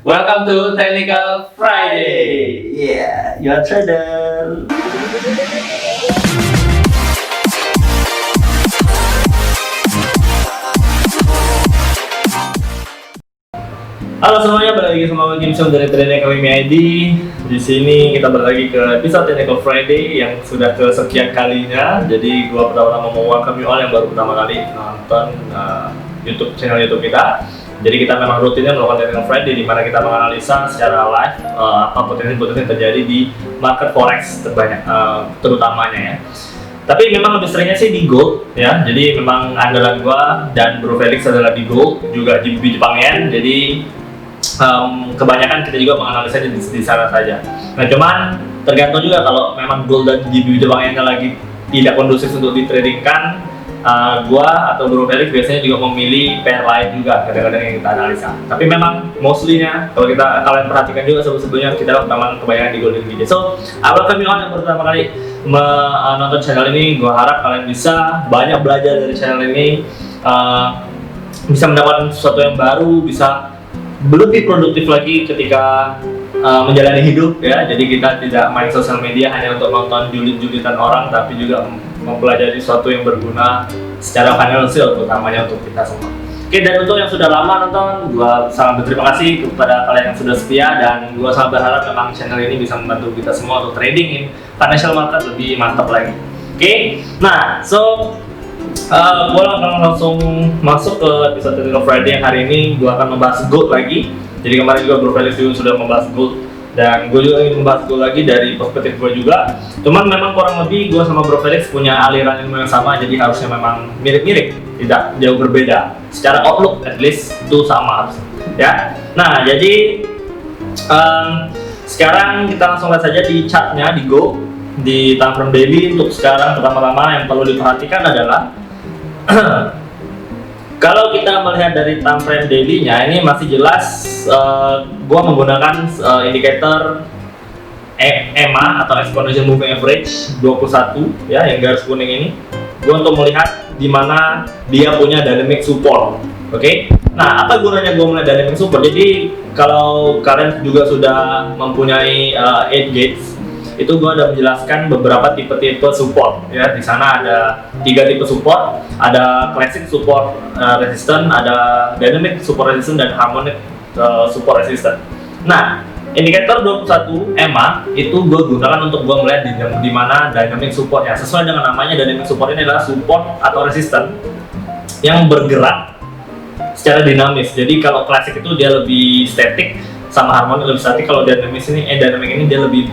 Welcome to Technical Friday. Yeah, your trader. Halo semuanya, balik lagi sama Gimson dari Trading Academy ID. Di sini kita balik lagi ke episode Technical Friday yang sudah kesekian kalinya. Jadi gua pertama-tama mau welcome you all yang baru pertama kali nonton YouTube channel YouTube kita. Jadi kita memang rutinnya melakukan Technical Friday di mana kita menganalisa secara live apa potensi-potensi yang terjadi di market forex terbanyak terutamanya ya. Tapi memang lebih seringnya sih di gold ya. Jadi memang andalan gua dan Bro Felix adalah di gold, juga di Jepang Yen. Jadi kebanyakan kita juga menganalisa di sana saja. Nah cuman tergantung juga kalau memang gold dan GBP Jepang Yen lagi tidak kondusif untuk ditradingkan, gua atau Bro Felix biasanya juga memilih pair lain juga kadang-kadang yang kita analisa. Tapi memang mostly-nya kalau kalian perhatikan juga sebelumnya kita memang kebanyakan di gold dan GBP. So, welcome you all yang pertama kali menonton channel ini. Gua harap kalian bisa banyak belajar dari channel ini, bisa mendapatkan sesuatu yang baru, bisa lebih produktif lagi ketika menjalani hidup ya. Jadi kita tidak main sosial media hanya untuk nonton julid-julitan orang, tapi juga mempelajari sesuatu yang berguna secara financial, utamanya untuk kita semua. Oke, dan untuk yang sudah lama nonton, gua sangat berterima kasih kepada kalian yang sudah setia, dan gua sangat berharap memang channel ini bisa membantu kita semua untuk trading in financial market lebih mantap lagi. Oke, nah gue akan langsung masuk ke episode Technical Friday yang hari ini. Gue akan membahas gold lagi. Jadi kemarin juga Bro Felix juga sudah membahas gold, dan gue juga ingin membahas gold lagi dari perspektif gue juga. Cuman memang kurang lebih gue sama Bro Felix punya aliran ilmu yang sama, jadi harusnya memang mirip-mirip, tidak jauh berbeda. Secara outlook at least itu sama harusnya ya. Nah jadi sekarang kita langsung lihat saja di chartnya di gold di time frame daily. Untuk sekarang pertama-tama yang perlu diperhatikan adalah kalau kita melihat dari time frame daily-nya, ini masih jelas gua menggunakan indikator EMA atau Exponential Moving Average 21 ya, yang garis kuning ini. Gua untuk melihat di mana dia punya dynamic support. Oke. Nah, apa gunanya gua melihat dynamic support? Jadi kalau kalian juga sudah mempunyai 8 gates, itu gue ada menjelaskan beberapa tipe-tipe support ya. Di sana ada 3 tipe support, ada classic support resistance, ada dynamic support resistance, dan harmonic support resistance. Nah, indikator 21 EMA itu gue gunakan untuk gue melihat di mana dynamic supportnya. Sesuai dengan namanya, dynamic support ini adalah support atau resistance yang bergerak secara dinamis. Jadi kalau classic itu dia lebih static, sama harmonic lebih statik. Kalau dynamic ini dia lebih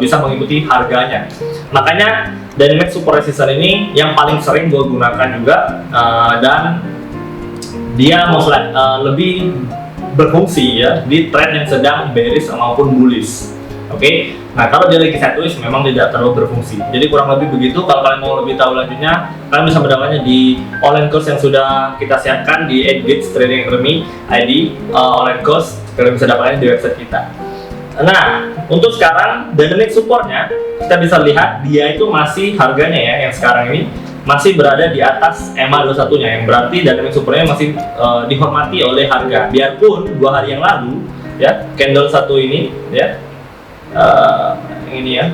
bisa mengikuti harganya. Makanya dynamic support resistance ini yang paling sering gue gunakan juga, dan dia lebih berfungsi ya di trend yang sedang bearish maupun bullish. Oke. Nah kalau dia lagi sideways memang tidak terlalu berfungsi. Jadi kurang lebih begitu. Kalau kalian mau lebih tahu lanjutnya, kalian bisa mendapatkannya di online course yang sudah kita siapkan di 8 Gates Trading Academy ID online course. Kalian bisa dapatkannya di website kita. Nah, untuk sekarang dynamic supportnya kita bisa lihat dia itu masih harganya ya, yang sekarang ini masih berada di atas EMA 21-nya, yang berarti dynamic supportnya masih dihormati oleh harga. Biarpun 2 hari yang lalu ya, candle satu ini ya, ini ya.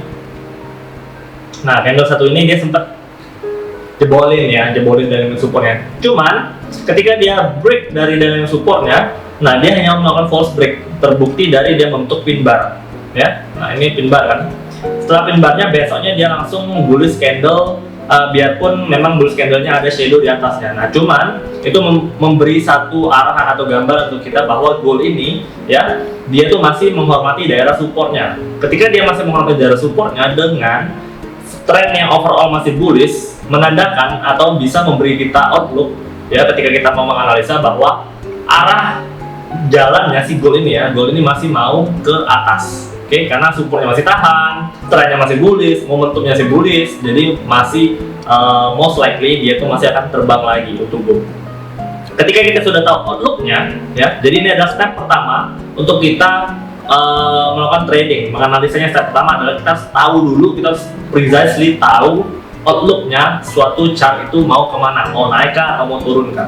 Nah, candle satu ini dia sempat jebolin dynamic supportnya. Cuman ketika dia break dari dynamic supportnya, nah dia hanya melakukan false break, terbukti dari dia membentuk pin bar ya. Nah ini pin bar kan. Setelah pin barnya besoknya dia langsung bullish candle, biarpun memang bullish candlenya ada shadow di atasnya. Nah cuman itu memberi satu arahan atau gambar untuk kita bahwa gold ini ya, dia tuh masih menghormati daerah supportnya. Ketika dia masih menghormati daerah supportnya dengan trend yang overall masih bullish, menandakan atau bisa memberi kita outlook ya, ketika kita mau menganalisa bahwa arah jalannya si gold ini masih mau ke atas. Oke, karena supportnya masih tahan, trennya masih bullish, momentumnya masih bullish, jadi masih most likely dia tuh masih akan terbang lagi untuk gold. Ketika kita sudah tahu outlooknya ya, jadi ini adalah step pertama untuk kita melakukan trading. Menganalisanya step pertama adalah kita tahu dulu, kita precisely tahu outlooknya suatu chart itu mau kemana, mau naik kah atau mau turun kah.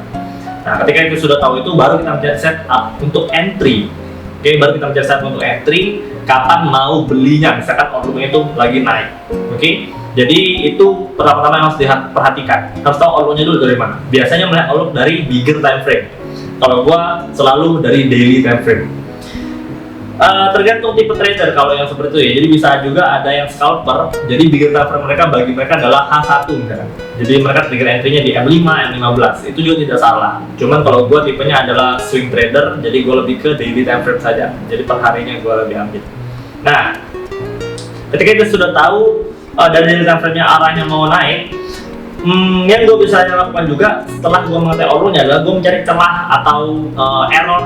Nah, ketika kita sudah tahu itu, baru kita mencari setup untuk entry Oke, baru kita mencari saat untuk entry, kapan mau belinya, misalkan outlooknya itu lagi naik. Oke, jadi itu pertama-tama yang harus diperhatikan. Harus tahu outlooknya dulu dari mana. Biasanya melihat outlook dari bigger time frame. Kalau gua selalu dari daily time frame. Tergantung tipe trader kalau yang seperti itu ya. Jadi bisa juga ada yang scalper. Jadi bigger time frame mereka bagi mereka adalah H1 misalkan. Jadi mereka trigger entry-nya di M5, M15. Itu juga tidak salah. Cuman kalau gue tipenya adalah swing trader, jadi gue lebih ke daily time frame saja. Jadi per harinya gue lebih ambil. Nah, ketika kita sudah tahu dari daily time frame-nya arahnya mau naik, yang gue bisa lakukan juga setelah gue mengetahui outlook-nya adalah gue mencari celah atau error,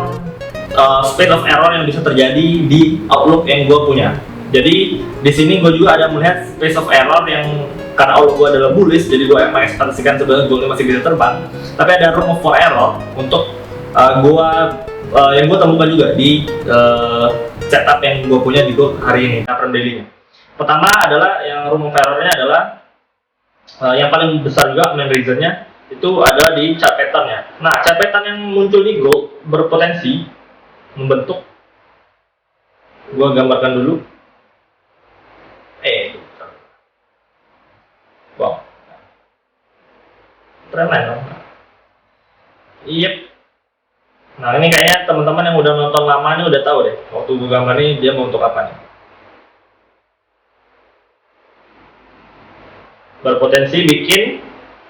space of error yang bisa terjadi di outlook yang gue punya. Jadi di sini gue juga ada melihat space of error yang karena outlook gue adalah bullish, jadi gue mengekspektasikan sebenarnya gue masih bisa terbang. Tapi ada room for error untuk yang gue temukan juga di setup yang gue punya di Gold hari ini, time frame daily-nya. Pertama adalah yang room of error-nya adalah yang paling besar juga main reason-nya itu ada di chart pattern-nya. Nah, chart pattern yang muncul di Gold berpotensi membentuk, gue gambarkan dulu. Wow, trendline dong. Yep. Nah ini kayaknya teman-teman yang udah nonton lama ini udah tahu deh waktu gue gambar ini dia mau untuk apa nih. Berpotensi bikin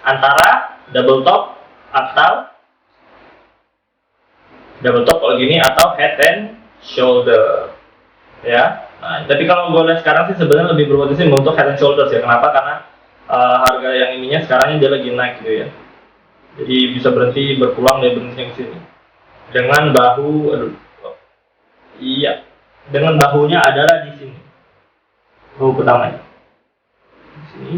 antara double top atau kalau gini atau head and shoulder ya. Nah, tapi kalau gue lihat sekarang sih sebenarnya lebih berpotensi untuk head and shoulders ya. Kenapa? Karena harga yang ininya sekarang dia lagi naik gitu ya. Jadi bisa berhenti berpulang dari berhenti ke sini. Dengan bahu, dengan bahunya adalah di sini. Bahu pertama di sini.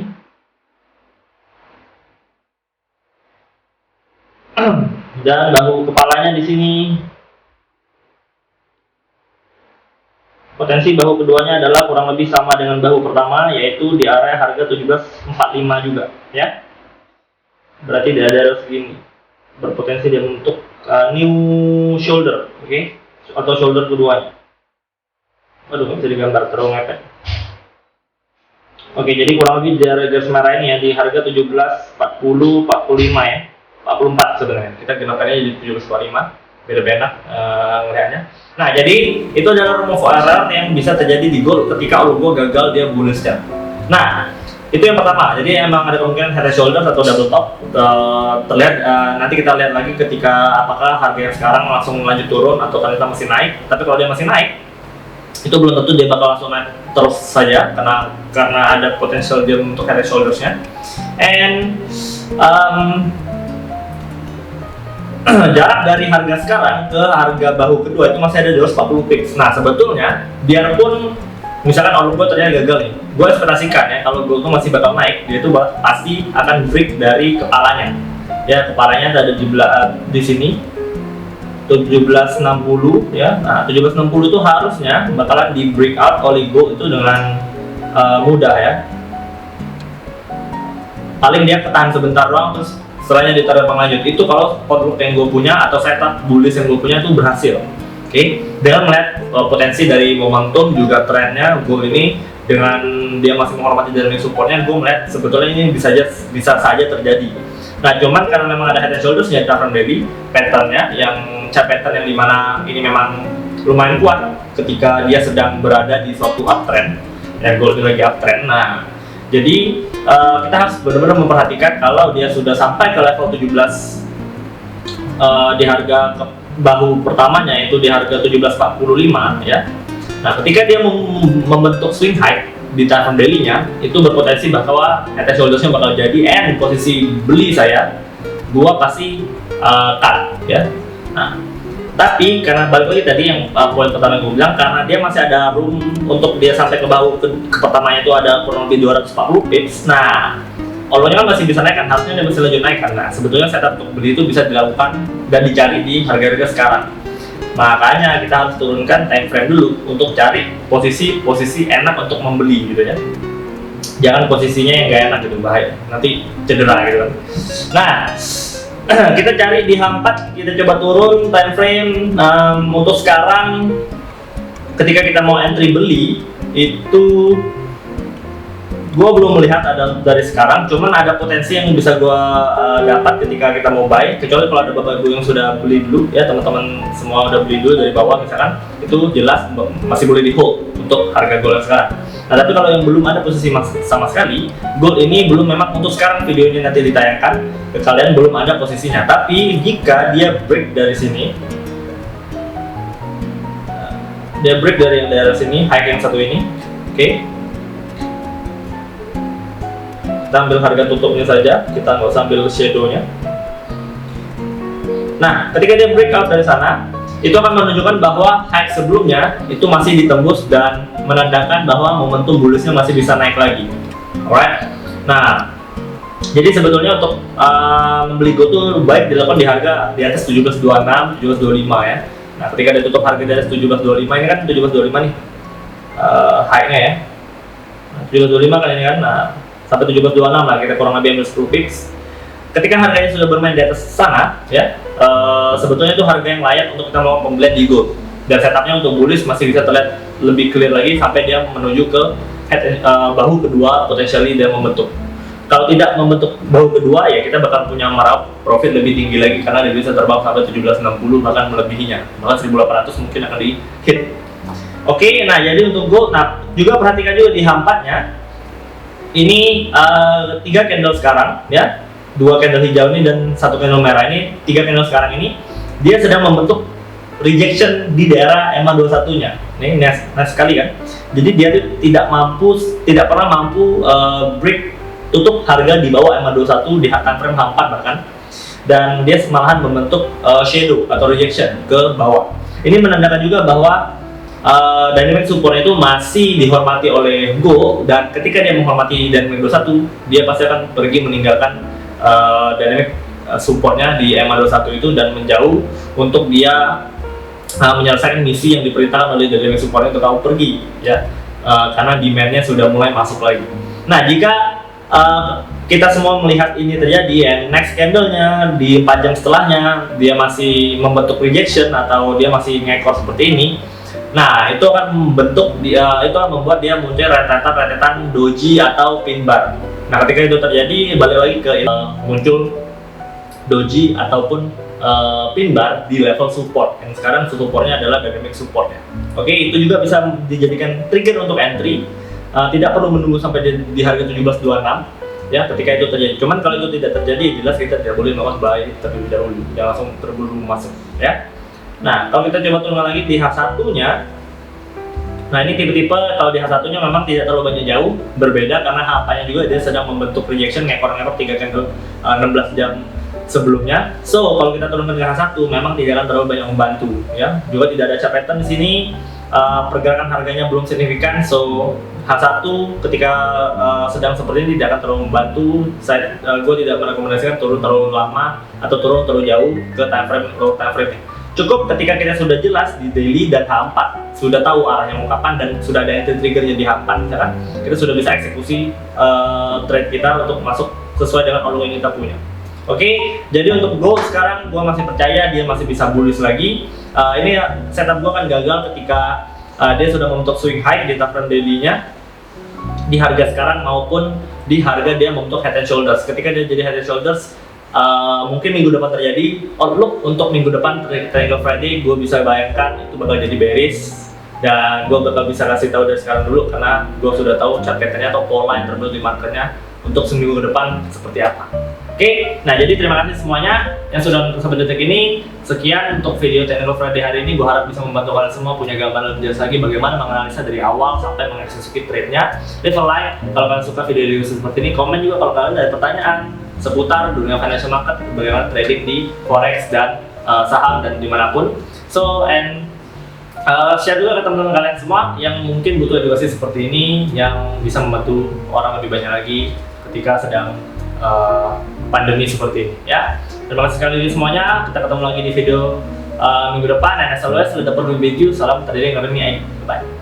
Dan bahu kepalanya di sini. Potensi bahu keduanya adalah kurang lebih sama dengan bahu pertama, yaitu di area harga 17.45 juga, ya. Berarti di area segini berpotensi dia untuk new shoulder, oke? Atau shoulder keduanya. Waduh, nggak bisa digambar, terlalu ngepet. Oke, jadi kurang lebih di area garis merah ini ya, di harga 17.40, 45 ya, 44 sebenarnya. Kita gunakannya jadi 17.45. Beda-beda ngelihatnya. Nah, jadi itu adalah room of error yang bisa terjadi di Gold ketika outlook gagal dia bullish-nya. Nah, itu yang pertama. Jadi emang ada kemungkinan head and shoulders atau double top terlihat. Nanti kita lihat lagi ketika apakah harga yang sekarang langsung lanjut turun atau ternyata masih naik. Tapi kalau dia masih naik, itu belum tentu dia bakal langsung naik terus saja karena ada potensial dia untuk head and shoulders-nya. And jarak dari harga sekarang ke harga bahu kedua itu masih ada 240 pips. Nah sebetulnya biarpun misalkan outlook gue ternyata gagal nih, gue ekspektasikan ya kalau Gold itu masih bakal naik, dia itu pasti akan break dari kepalanya. Ya kepalanya ada di sini 1760 ya. Nah 1760 itu harusnya bakalan di breakout oleh Gold itu dengan mudah ya. Paling dia ketahan sebentar doang terus setelahnya ditarik lanjut. Itu kalau outlook yang gue punya atau setup bullish yang gue punya itu berhasil. Oke, dengan melihat potensi dari momentum juga trennya Gold ini dengan dia masih menghormati dynamic supportnya, gue melihat sebetulnya ini bisa saja terjadi. Nah, cuman karena memang ada head and shoulders ya time daily patternnya yang chart pattern yang dimana ini memang lumayan kuat ketika dia sedang berada di suatu uptrend, ya Gold ini lagi uptrend. Nah, jadi kita harus benar-benar memperhatikan kalau dia sudah sampai ke level 17 di harga bahu pertamanya itu di harga 17.45 ya. Nah, ketika dia membentuk swing high di time daily-nya itu berpotensi bahwa head and shoulders-nya bakal jadi and posisi beli gua pasti cut ya. Nah, tapi karena balik lagi tadi yang poin pertama yang gue bilang, karena dia masih ada room untuk dia sampai ke bahu ke pertamanya itu ada kurang lebih 240 pips. Nah, outlook-nya kan masih bisa naik kan, harusnya dia masih lanjut naik kan. Nah, sebetulnya setup untuk beli itu bisa dilakukan dan dicari di harga-harga sekarang. Makanya kita harus turunkan time frame dulu untuk cari posisi enak untuk membeli gitu ya. Jangan posisinya yang gak enak gitu, bahaya. Nanti cedera gitu kan. Nah, kita cari di H4, kita coba turun time frame untuk sekarang ketika kita mau entry beli itu gue belum melihat ada dari sekarang, cuman ada potensi yang bisa gue dapat ketika kita mau buy, kecuali kalau ada bapak ibu yang sudah beli dulu ya, teman-teman semua udah beli dulu dari bawah misalkan, itu jelas masih boleh di hold untuk harga gold yang sekarang. Nah tapi kalau yang belum ada posisi sama sekali, gold ini belum, memang untuk sekarang video ini nanti ditayangkan ke kalian belum ada posisinya, tapi jika dia break dari sini, dia break dari yang daerah sini, high yang satu ini, oke. Kita ambil harga tutupnya saja, kita nggak usah ambil shadow-nya. Nah, ketika dia breakout dari sana, itu akan menunjukkan bahwa high sebelumnya itu masih ditembus dan menandakan bahwa momentum bullish-nya masih bisa naik lagi. Alright. Nah, jadi sebetulnya untuk membeli gold itu baik dilakukan di harga di atas 1726, 1725 ya. Nah, ketika dia tutup harga di atas 1725, ini kan 1725 nih high-nya ya. Nah, 1725 kan ini kan. Nah, sampai 1726 lah, kita kurang lebih ambil 10 pips. Ketika harganya sudah bermain di atas sana ya, sebetulnya itu harga yang layak untuk kita melakukan pembelian di gold, dan setupnya untuk bullish masih bisa terlihat lebih clear lagi sampai dia menuju ke head, bahu kedua, potentially dia membentuk. Kalau tidak membentuk bahu kedua ya kita bakal punya markup profit lebih tinggi lagi, karena dia bisa terbang sampai 1760 bahkan melebihinya, bahkan 1800 mungkin akan di hit. Oke, nah jadi untuk gold, nah juga perhatikan juga di H4-nya. Ini 3 candle sekarang ya, 2 candle hijau ini dan 1 candle merah ini, 3 candle sekarang ini dia sedang membentuk rejection di daerah EMA 21-nya. Ini nice sekali kan. Jadi dia tidak pernah mampu break tutup harga di bawah EMA 21 di time frame H4 bahkan, dan dia malahan membentuk shadow atau rejection ke bawah. Ini menandakan juga bahwa dynamic support itu masih dihormati oleh Go, dan ketika dia menghormati dynamic 21, dia pasti akan pergi meninggalkan dynamic supportnya di EMA 21 itu dan menjauh untuk dia menyelesaikan misi yang diperintahkan oleh dynamic support itu, tahu pergi ya, karena demandnya sudah mulai masuk lagi. Nah jika kita semua melihat ini terjadi ya, next candle-nya di 4 jam setelahnya dia masih membentuk rejection atau dia masih ngekor seperti ini. Nah, itu akan membentuk itu akan membuat dia muncul rentetan doji atau pin bar. Nah, ketika itu terjadi, balik lagi ke muncul doji ataupun pin bar di level support. Yang sekarang supportnya adalah dynamic support ya. Oke, itu juga bisa dijadikan trigger untuk entry. Tidak perlu menunggu sampai di harga 1726 ya ketika itu terjadi. Cuman kalau itu tidak terjadi, jelas kita tidak boleh melakukan buy terlebih dahulu. Jangan langsung terburu masuk ya. Nah, kalau kita coba turun lagi di H1-nya, nah ini tipe-tipe kalau di H1-nya memang tidak terlalu banyak jauh berbeda, karena H4-nya juga dia sedang membentuk rejection ngekor-ngekor 3 candle 16 jam sebelumnya. So, kalau kita turunkan ke H1 memang tidak akan terlalu banyak membantu ya. Juga tidak ada chart pattern di sini, pergerakan harganya belum signifikan. So, H1 ketika sedang seperti ini tidak akan terlalu membantu. Gue tidak merekomendasikan turun terlalu lama atau turun terlalu jauh ke time frame low time frame. Cukup ketika kita sudah jelas di daily dan H4, sudah tahu arahnya mau kapan dan sudah ada entry triggernya di H4 misalkan, kita sudah bisa eksekusi trade kita untuk masuk sesuai dengan volume yang kita punya. Oke, jadi untuk gold sekarang gue masih percaya dia masih bisa bullish lagi. Ini setup gue kan gagal ketika dia sudah membentuk swing high di time frame daily-nya di harga sekarang maupun di harga dia membentuk head and shoulders. Ketika dia jadi head and shoulders, mungkin minggu depan terjadi outlook untuk minggu depan Triangle Friday, gue bisa bayangkan itu bakal jadi bearish, dan gue bakal bisa kasih tahu dari sekarang dulu karena gue sudah tahu chart pattern-nya atau pola yang terbentuk di marketnya untuk seminggu ke depan seperti apa. Oke, nah jadi terima kasih semuanya yang sudah nonton sampai detik ini. Sekian untuk video Triangle Friday hari ini. Gue harap bisa membantu kalian semua punya gambaran lebih jelas lagi bagaimana menganalisa dari awal sampai mengeksekusi trade-nya. Leave a like kalau kalian suka video seperti ini. Komen juga kalau kalian ada pertanyaan seputar dunia financial market, bagaimana trading di forex dan saham dan dimanapun. So share juga ke teman-teman kalian semua yang mungkin butuh edukasi seperti ini, yang bisa membantu orang lebih banyak lagi ketika sedang pandemi seperti ini ya. Terima kasih sekali lagi semuanya. Kita ketemu lagi di video minggu depan, and as always, let the perfect video. Salam trading academy. Bye.